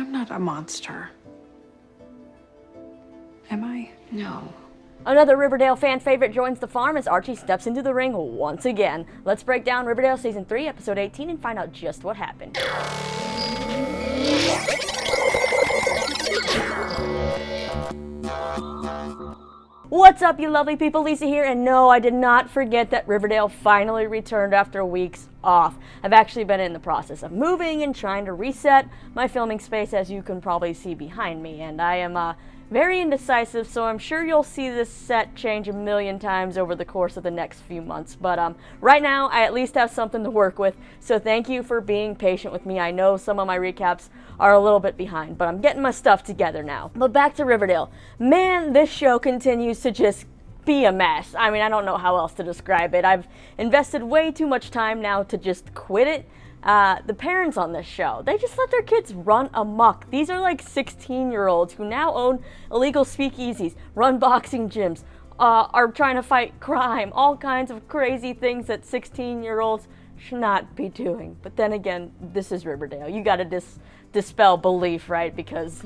I'm not a monster. Am I? No. Another Riverdale fan favorite joins the farm as Archie steps into the ring once again. Let's break down Riverdale Season 3, Episode 18 and find out just what happened. What's up, you lovely people? Lisa here, and no, I did not forget that Riverdale finally returned after weeks off. I've actually been in the process of moving and trying to reset my filming space, as you can probably see behind me, and I am very indecisive, so I'm sure you'll see this set change a million times over the course of the next few months. But right now, I at least have something to work with, so thank you for being patient with me. I know some of my recaps are a little bit behind, but I'm getting my stuff together now. But back to Riverdale. Man, this show continues to just be a mess. I mean, I don't know how else to describe it. I've invested way too much time now to just quit it. The parents on this show, they just let their kids run amok. These are like 16-year-olds who now own illegal speakeasies, run boxing gyms, are trying to fight crime, all kinds of crazy things that 16-year-olds should not be doing. But then again, this is Riverdale. You gotta dispel belief, right? Because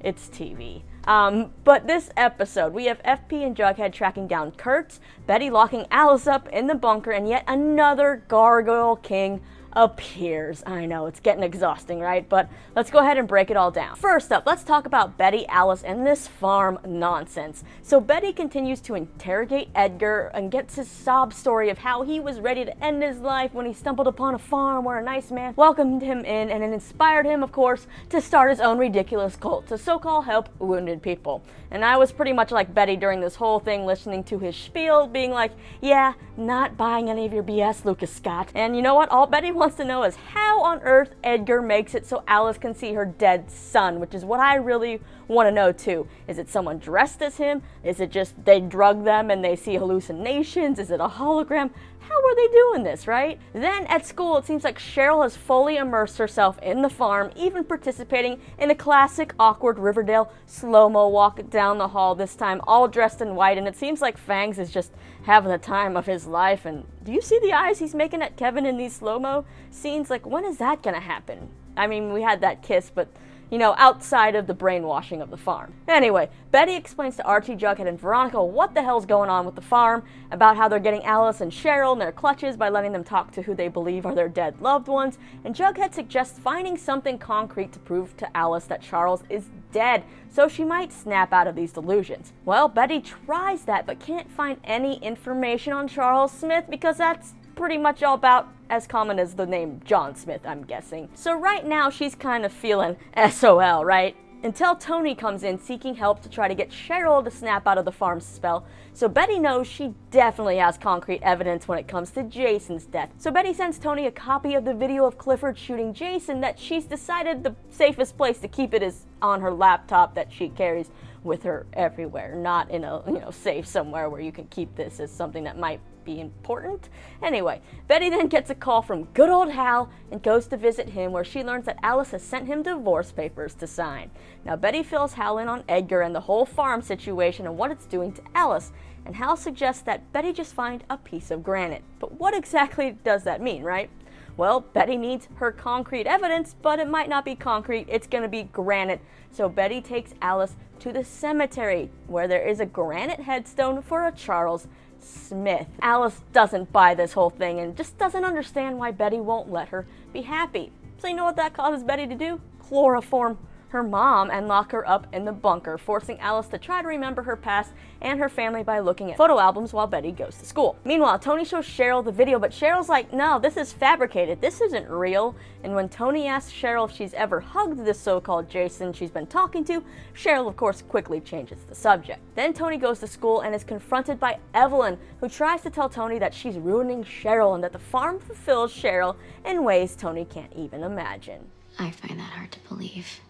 it's TV. But this episode, we have FP and Jughead tracking down Kurtz, Betty locking Alice up in the bunker, and yet another Gargoyle King appears. I know, it's getting exhausting, right? But let's go ahead and break it all down. First up, let's talk about Betty, Alice, and this farm nonsense. So Betty continues to interrogate Edgar and gets his sob story of how he was ready to end his life when he stumbled upon a farm where a nice man welcomed him in, and it inspired him, of course, to start his own ridiculous cult to so-called help wounded people. And I was pretty much like Betty during this whole thing, listening to his spiel, being like, yeah, not buying any of your BS, Lucas Scott. And you know what? All Betty wants to know is how on earth Edgar makes it so Alice can see her dead son, which is what I really want to know too. Is it someone dressed as him? Is it just they drug them and they see hallucinations? Is it a hologram? How are they doing this, right? Then at school, it seems like Cheryl has fully immersed herself in the farm, even participating in a classic awkward Riverdale slow-mo walk down the hall, this time all dressed in white, and it seems like Fangs is just having the time of his life. And do you see the eyes he's making at Kevin in these slow-mo scenes? Like, when is that gonna happen? I mean, we had that kiss, but you know, outside of the brainwashing of the farm. Anyway, Betty explains to Archie, Jughead, and Veronica what the hell's going on with the farm, about how they're getting Alice and Cheryl in their clutches by letting them talk to who they believe are their dead loved ones, and Jughead suggests finding something concrete to prove to Alice that Charles is dead, so she might snap out of these delusions. Well, Betty tries that, but can't find any information on Charles Smith, because that's pretty much all about as common as the name John Smith, I'm guessing. So right now she's kind of feeling SOL, right? Until Tony comes in seeking help to try to get Cheryl to snap out of the farm's spell. So Betty knows she definitely has concrete evidence when it comes to Jason's death. So Betty sends Tony a copy of the video of Clifford shooting Jason that she's decided the safest place to keep it is on her laptop that she carries with her everywhere, not in a safe somewhere where you can keep this as something that might be important. Anyway, Betty then gets a call from good old Hal and goes to visit him, where she learns that Alice has sent him divorce papers to sign. Now Betty fills Hal in on Edgar and the whole farm situation and what it's doing to Alice, and Hal suggests that Betty just find a piece of granite. But what exactly does that mean, right? Well, Betty needs her concrete evidence, but it might not be concrete, it's gonna be granite. So Betty takes Alice to the cemetery, where there is a granite headstone for a Charles Smith. Alice doesn't buy this whole thing and just doesn't understand why Betty won't let her be happy. So you know what that causes Betty to do? Chloroform her mom and lock her up in the bunker, forcing Alice to try to remember her past and her family by looking at photo albums while Betty goes to school. Meanwhile, Tony shows Cheryl the video, but Cheryl's like, no, this is fabricated, this isn't real. And when Tony asks Cheryl if she's ever hugged this so-called Jason she's been talking to, Cheryl of course quickly changes the subject. Then Tony goes to school and is confronted by Evelyn, who tries to tell Tony that she's ruining Cheryl and that the farm fulfills Cheryl in ways Tony can't even imagine. I find that hard to believe.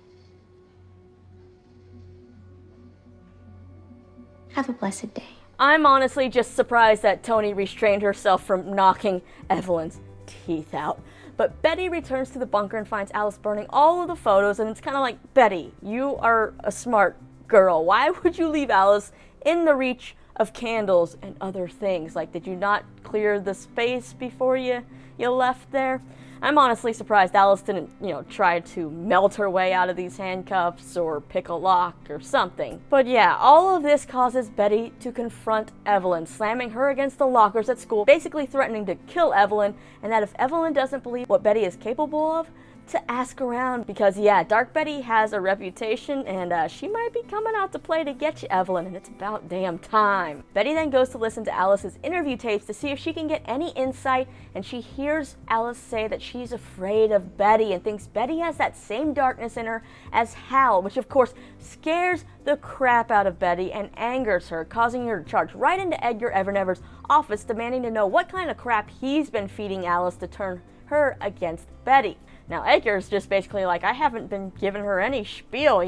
Have a blessed day. I'm honestly just surprised that Tony restrained herself from knocking Evelyn's teeth out. But Betty returns to the bunker and finds Alice burning all of the photos, and it's kind of like, Betty, you are a smart girl. Why would you leave Alice in the reach of candles and other things? Like, did you not clear the space before you left there? I'm honestly surprised Alice didn't, try to melt her way out of these handcuffs or pick a lock or something. But yeah, all of this causes Betty to confront Evelyn, slamming her against the lockers at school, basically threatening to kill Evelyn, and that if Evelyn doesn't believe what Betty is capable of, to ask around, because yeah, Dark Betty has a reputation, and she might be coming out to play to get you, Evelyn, and it's about damn time. Betty then goes to listen to Alice's interview tapes to see if she can get any insight, and she hears Alice say that she's afraid of Betty and thinks Betty has that same darkness in her as Hal, which of course scares the crap out of Betty and angers her, causing her to charge right into Edgar Evernever's office, demanding to know what kind of crap he's been feeding Alice to turn her against Betty. Now, Edgar's just basically like, I haven't been giving her any spiel,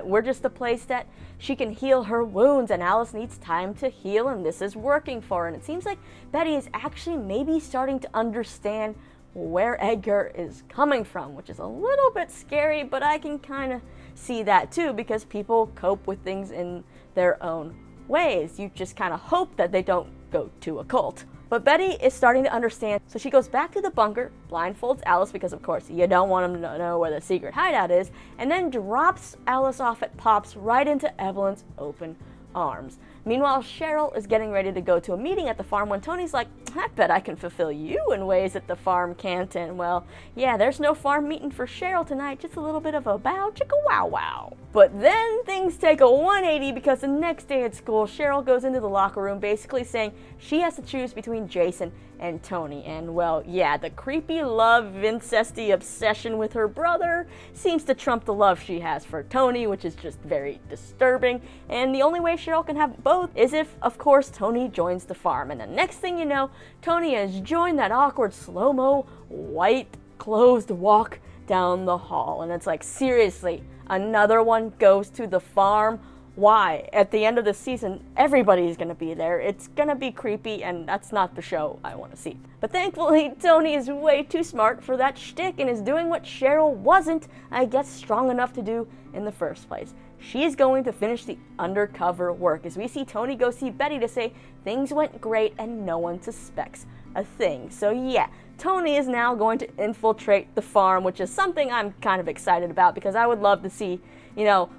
we're just a place that she can heal her wounds, and Alice needs time to heal, and this is working for her. And it seems like Betty is actually maybe starting to understand where Edgar is coming from, which is a little bit scary, but I can kind of see that too, because people cope with things in their own ways. You just kind of hope that they don't go to a cult. But Betty is starting to understand, so she goes back to the bunker, blindfolds Alice, because of course you don't want them to know where the secret hideout is, and then drops Alice off at Pop's right into Evelyn's open arms. Meanwhile, Cheryl is getting ready to go to a meeting at the farm when Tony's like, I bet I can fulfill you in ways that the farm can't, and well, yeah, there's no farm meeting for Cheryl tonight, just a little bit of a bow chicka wow wow. But then things take a 180, because the next day at school, Cheryl goes into the locker room basically saying she has to choose between Jason and Tony, and well, yeah, the creepy love incesty obsession with her brother seems to trump the love she has for Tony, which is just very disturbing, and the only way Cheryl can have both is if, of course, Tony joins the farm. And the next thing you know, Tony has joined that awkward slow-mo white closed walk down the hall, and it's like, seriously, another one goes to the farm? Why? At the end of the season, everybody's gonna be there. It's gonna be creepy, and that's not the show I want to see. But thankfully, Tony is way too smart for that shtick and is doing what Cheryl wasn't, I guess, strong enough to do in the first place. She's going to finish the undercover work, as we see Tony go see Betty to say things went great and no one suspects a thing. So yeah, Tony is now going to infiltrate the farm, which is something I'm kind of excited about, because I would love to see,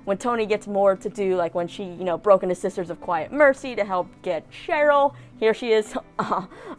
when Tony gets more to do, like when she, broke into Sisters of Quiet Mercy to help get Cheryl. Here she is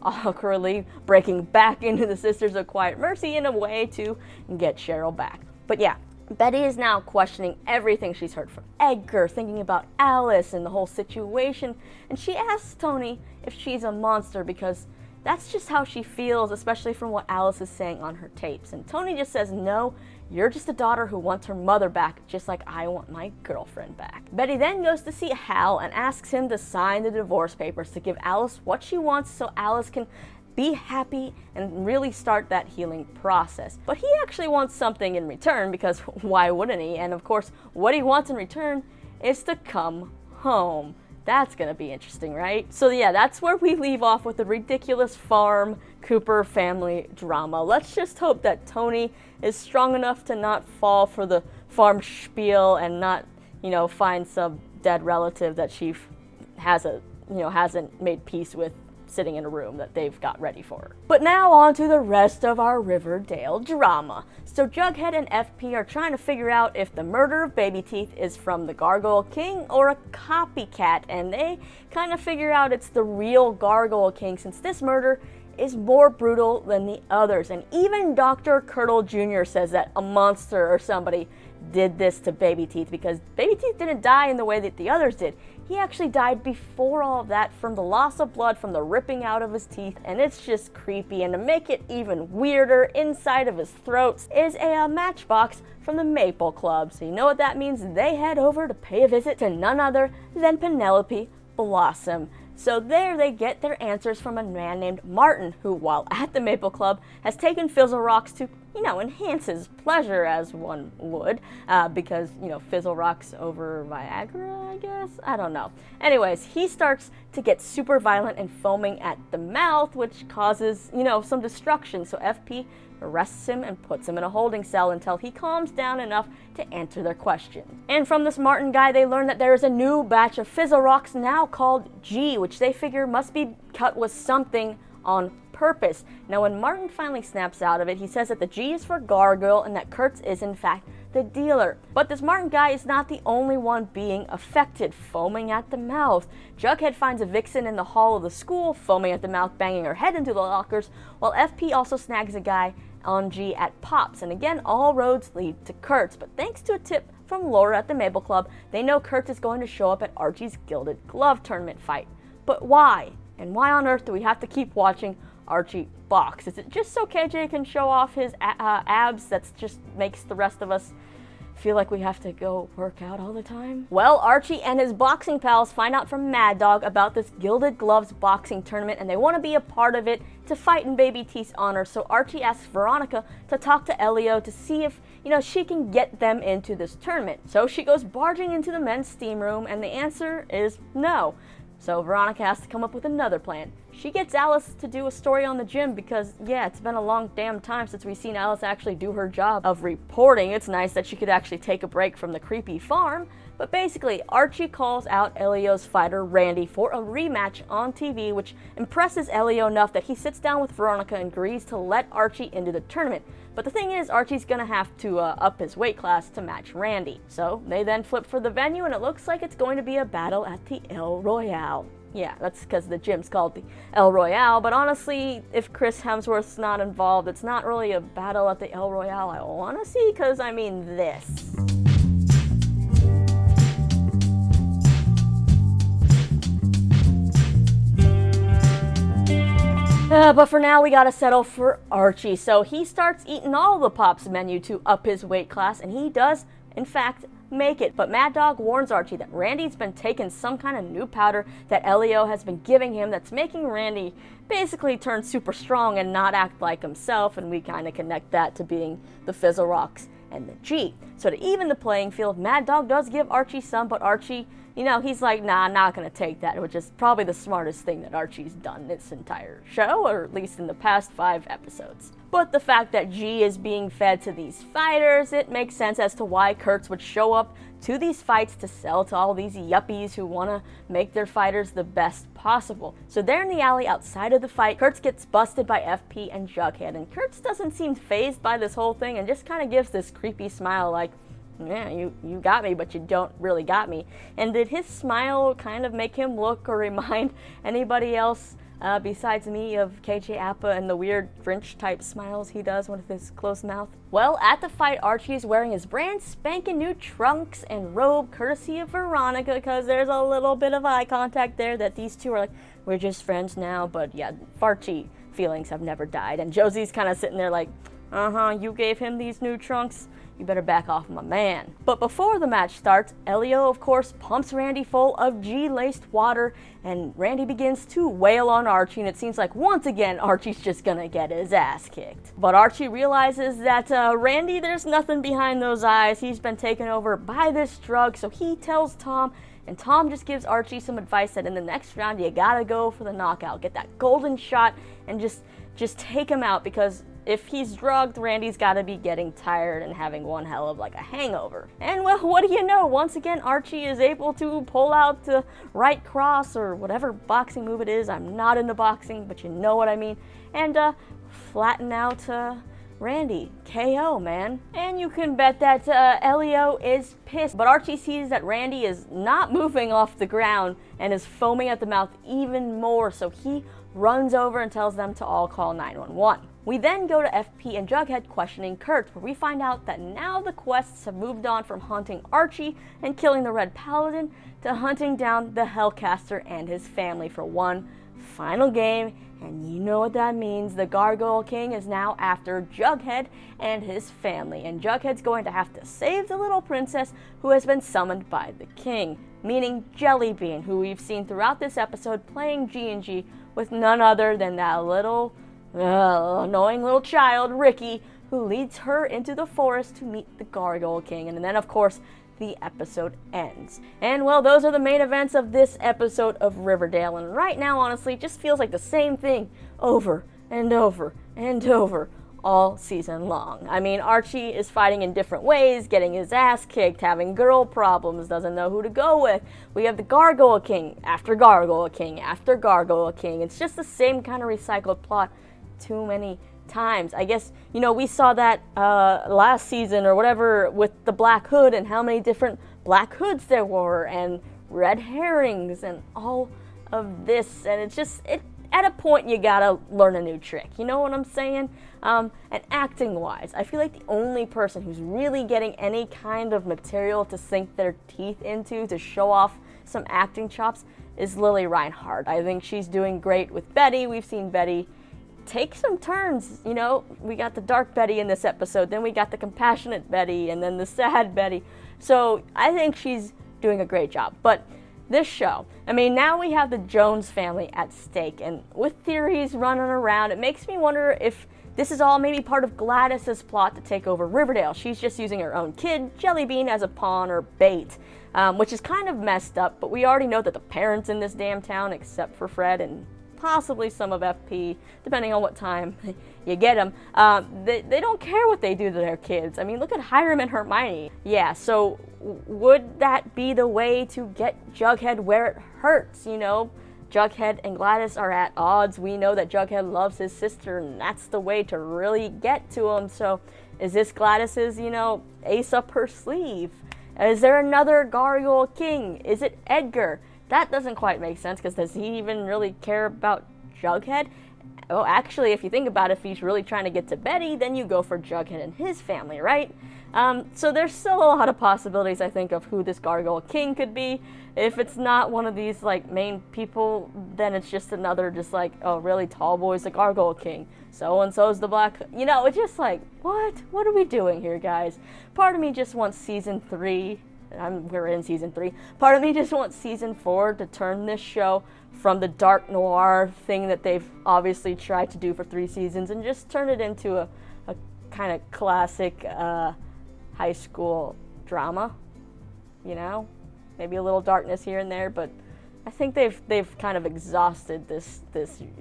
awkwardly breaking back into the Sisters of Quiet Mercy in a way to get Cheryl back. But yeah, Betty is now questioning everything she's heard from Edgar, thinking about Alice and the whole situation, and she asks Tony if she's a monster, because that's just how she feels, especially from what Alice is saying on her tapes. And Tony just says, no, you're just a daughter who wants her mother back, just like I want my girlfriend back. Betty then goes to see Hal and asks him to sign the divorce papers to give Alice what she wants so Alice can be happy and really start that healing process. But he actually wants something in return, because why wouldn't he? And of course, what he wants in return is to come home. That's gonna be interesting, right? So yeah, that's where we leave off with the ridiculous farm Cooper family drama. Let's just hope that Tony is strong enough to not fall for the farm spiel and not, find some dead relative that she hasn't made peace with, sitting in a room that they've got ready for her. But now on to the rest of our Riverdale drama. So Jughead and FP are trying to figure out if the murder of Baby Teeth is from the Gargoyle King or a copycat, and they kind of figure out it's the real Gargoyle King, since this murder is more brutal than the others. And even Dr. Curdle Jr. says that a monster or somebody did this to Baby Teeth, because Baby Teeth didn't die in the way that the others did. He actually died before all of that from the loss of blood from the ripping out of his teeth, and it's just creepy. And to make it even weirder, inside of his throat is a matchbox from the Maple Club. So you know what that means? They head over to pay a visit to none other than Penelope Blossom. So there they get their answers from a man named Martin, who, while at the Maple Club, has taken Fizzle Rocks to, enhance his pleasure, as one would, because, Fizzle Rocks over Viagra, I guess? I don't know. Anyways, he starts to get super violent and foaming at the mouth, which causes, some destruction. So FP arrests him and puts him in a holding cell until he calms down enough to answer their questions. And from this Martin guy, they learn that there is a new batch of Fizzle Rocks now called G, which they figure must be cut with something on purpose. Now when Martin finally snaps out of it, he says that the G is for gargoyle and that Kurtz is in fact the dealer. But this Martin guy is not the only one being affected, foaming at the mouth. Jughead finds a vixen in the hall of the school, foaming at the mouth, banging her head into the lockers, while FP also snags a guy on G at Pops. And again, all roads lead to Kurtz. But thanks to a tip from Laura at the Mabel Club, they know Kurtz is going to show up at Archie's Gilded Glove tournament fight. But why? And why on earth do we have to keep watching Archie box? Is it just so KJ can show off his abs that just makes the rest of us feel like we have to go work out all the time? Well, Archie and his boxing pals find out from Mad Dog about this Gilded Gloves boxing tournament, and they want to be a part of it to fight in Baby T's honor. So Archie asks Veronica to talk to Elio to see if, she can get them into this tournament. So she goes barging into the men's steam room, and the answer is no. So Veronica has to come up with another plan. She gets Alice to do a story on the gym because, yeah, it's been a long damn time since we've seen Alice actually do her job of reporting. It's nice that she could actually take a break from the creepy farm. But basically, Archie calls out Elio's fighter Randy for a rematch on TV, which impresses Elio enough that he sits down with Veronica and agrees to let Archie into the tournament. But the thing is, Archie's gonna have to up his weight class to match Randy. So they then flip for the venue, and it looks like it's going to be a battle at the El Royale. Yeah, that's because the gym's called the El Royale, but honestly, if Chris Hemsworth's not involved, it's not really a battle at the El Royale I want to see, because, I mean, this. But for now, we gotta settle for Archie. So he starts eating all the Pops menu to up his weight class, and he does, in fact, make it. But Mad Dog warns Archie that Randy's been taking some kind of new powder that Elio has been giving him that's making Randy basically turn super strong and not act like himself, and we kind of connect that to being the Fizzle Rocks and the G. So to even the playing field, Mad Dog does give Archie some, but Archie, he's like, nah, I'm not gonna take that, which is probably the smartest thing that Archie's done this entire show, or at least in the past 5 episodes. But the fact that G is being fed to these fighters, it makes sense as to why Kurtz would show up to these fights to sell to all these yuppies who want to make their fighters the best possible. So there in the alley outside of the fight, Kurtz gets busted by FP and Jughead, and Kurtz doesn't seem fazed by this whole thing and just kind of gives this creepy smile like, yeah, you got me, but you don't really got me. And did his smile kind of make him look or remind anybody else besides me of KJ Apa and the weird French type smiles he does with his closed mouth? Well, at the fight, Archie is wearing his brand spanking new trunks and robe courtesy of Veronica, because there's a little bit of eye contact there that these two are like, we're just friends now. But yeah, Archie feelings have never died. And Josie's kind of sitting there like, you gave him these new trunks? You better back off my man. But before the match starts, Elio, of course, pumps Randy full of G-laced water, and Randy begins to wail on Archie, and it seems like once again, Archie's just gonna get his ass kicked. But Archie realizes that Randy, there's nothing behind those eyes. He's been taken over by this drug, so he tells Tom, and Tom just gives Archie some advice that in the next round, you gotta go for the knockout. Get that golden shot and just take him out, because if he's drugged, Randy's gotta be getting tired and having one hell of like a hangover. And well, what do you know? Once again, Archie is able to pull out the right cross or whatever boxing move it is. I'm not into boxing, but you know what I mean. And flatten out Randy. KO, man. And you can bet that Elio is pissed. But Archie sees that Randy is not moving off the ground and is foaming at the mouth even more, so he runs over and tells them to all call 911. We then go to FP and Jughead questioning Kurtz, where we find out that now the quests have moved on from hunting Archie and killing the Red Paladin to hunting down the Hellcaster and his family for one final game. And you know what that means. The Gargoyle King is now after Jughead and his family, and Jughead's going to have to save the little princess who has been summoned by the king, meaning Jellybean, who we've seen throughout this episode playing G&G with none other than that little annoying little child, Ricky, who leads her into the forest to meet the Gargoyle King. And then, of course, the episode ends. And well, those are the main events of this episode of Riverdale. And right now, honestly, it just feels like the same thing over and over and over all season long. I mean, Archie is fighting in different ways, getting his ass kicked, having girl problems, doesn't know who to go with. We have the Gargoyle King after Gargoyle King after Gargoyle King. It's just the same kind of recycled plot too many times. I guess, you know, we saw that last season or whatever with the Black Hood and how many different Black Hoods there were and red herrings and all of this, and it's just, at a point you gotta learn a new trick, you know what I'm saying? And acting wise, I feel like the only person who's really getting any kind of material to sink their teeth into to show off some acting chops is Lily Reinhardt. I think she's doing great with Betty. We've seen Betty take some turns, you know. We got the dark Betty in this episode, then we got the compassionate Betty, and then the sad Betty. So I think she's doing a great job. But this show, I mean, now we have the Jones family at stake, and with theories running around, it makes me wonder if this is all maybe part of Gladys's plot to take over Riverdale. She's just using her own kid, Jellybean, as a pawn or bait, which is kind of messed up, but we already know that the parents in this damn town, except for Fred and possibly some of FP, depending on what time you get them, they don't care what they do to their kids. I mean, look at Hiram and Hermione. Yeah, so would that be the way to get Jughead where it hurts, you know? Jughead and Gladys are at odds. We know that Jughead loves his sister, and that's the way to really get to him. So is this Gladys's, you know, ace up her sleeve? Is there another Gargoyle King? Is it Edgar? That doesn't quite make sense, because does he even really care about Jughead? Well, actually, if you think about it, if he's really trying to get to Betty, then you go for Jughead and his family, right? So there's still a lot of possibilities, I think, of who this Gargoyle King could be. If it's not one of these, like, main people, then it's just another, just like, oh, really, Tallboy's the Gargoyle King. So-and-so's the Black... You know, it's just like, what? What are we doing here, guys? Part of me just wants season 3... we're in season 3. Part of me just wants season 4 to turn this show from the dark noir thing that they've obviously tried to do for 3 seasons and just turn it into a kind of classic high school drama, you know? Maybe a little darkness here and there, but I think they've kind of exhausted this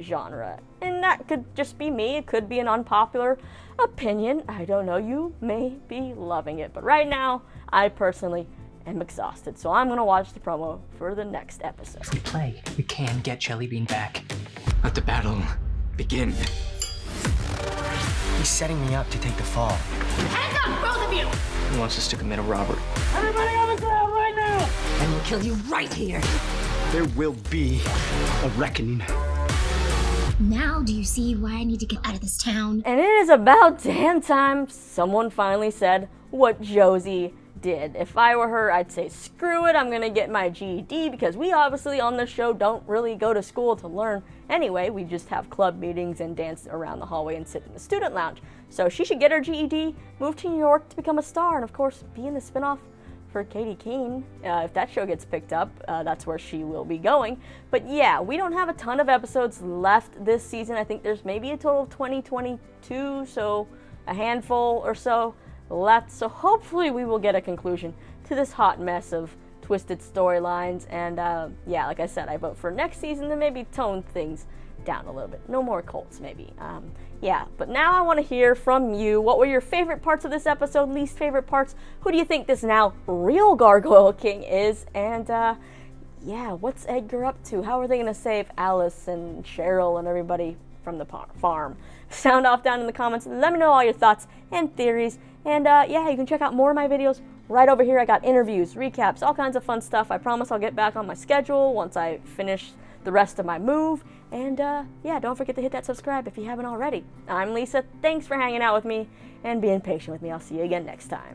genre. And that could just be me. It could be an unpopular opinion. I don't know. You may be loving it. But right now, I personally am exhausted. So I'm going to watch the promo for the next episode. If we play, we can get Jellybean back. Let the battle begin. He's setting me up to take the fall. Hands up, both of you! He wants us to commit a robbery. Everybody on the ground right now! And we'll kill you right here. There will be a reckoning. Now do you see why I need to get out of this town? And it is about damn time someone finally said what Josie did. If I were her, I'd say, screw it, I'm gonna get my GED, because we obviously on this show don't really go to school to learn anyway. We just have club meetings and dance around the hallway and sit in the student lounge. So she should get her GED, move to New York to become a star, and of course be in the spinoff for Katie Keene. If that show gets picked up, that's where she will be going. But yeah, we don't have a ton of episodes left this season. I think there's maybe a total of 22, so a handful or so left. So hopefully we will get a conclusion to this hot mess of twisted storylines. And yeah, like I said, I vote for next season to maybe tone things down a little bit. No more cults, maybe. Yeah, but now I want to hear from you. What were your favorite parts of this episode, least favorite parts? Who do you think this now real Gargoyle King is? And yeah, what's Edgar up to? How are they going to save Alice and Cheryl and everybody from the farm? Sound off down in the comments. Let me know all your thoughts and theories. And yeah, you can check out more of my videos right over here. I got interviews, recaps, all kinds of fun stuff. I promise I'll get back on my schedule once I finish the rest of my move. And yeah, don't forget to hit that subscribe if you haven't already. I'm Lisa. Thanks for hanging out with me and being patient with me. I'll see you again next time.